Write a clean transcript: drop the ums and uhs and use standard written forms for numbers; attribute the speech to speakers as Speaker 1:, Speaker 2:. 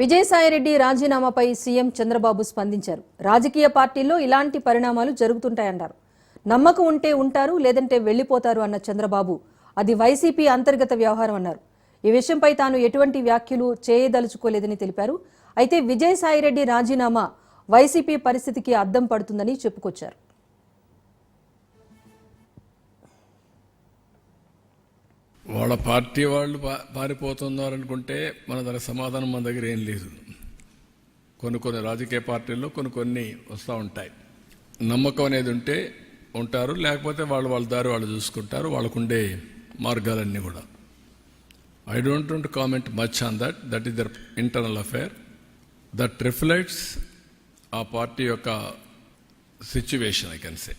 Speaker 1: Vijayasai Reddy రాజీనామాపై CM Chandrababu స్పందించారు. రాజకీయ పార్టీల్లో ఇలాంటి పరిణామాలు జరుగుతుంటాయన్నారు. నమ్మకం ఉంటే ఉంటారు, లేదంటే వెళ్లిపోతారు అన్న చంద్రబాబు అది వైసీపీ అంతర్గత వ్యవహారం అన్నారు. ఈ విషయంపై తాను ఎటువంటి వ్యాఖ్యలు చేయదలుచుకోలేదని తెలిపారు. అయితే విజయసాయిరెడ్డి రాజీనామా వైసీపీ పరిస్థితికి అద్దం పడుతుందని చెప్పుకొచ్చారు.
Speaker 2: వాళ్ళ పార్టీ వాళ్ళు పారిపోతున్నారనుకుంటే మన దగ్గర సమాధానం మన దగ్గర ఏం లేదు. కొన్ని రాజకీయ పార్టీల్లో కొన్ని వస్తూ ఉంటాయి. నమ్మకం అనేది ఉంటే ఉంటారు, లేకపోతే వాళ్ళ దారి వాళ్ళు చూసుకుంటారు. వాళ్ళకుండే మార్గాలన్నీ కూడా. I don't want to comment much on that is there internal affair. That reflects ఆ పార్టీ యొక్క సిచ్యువేషన్ ఐ కెన్ సే.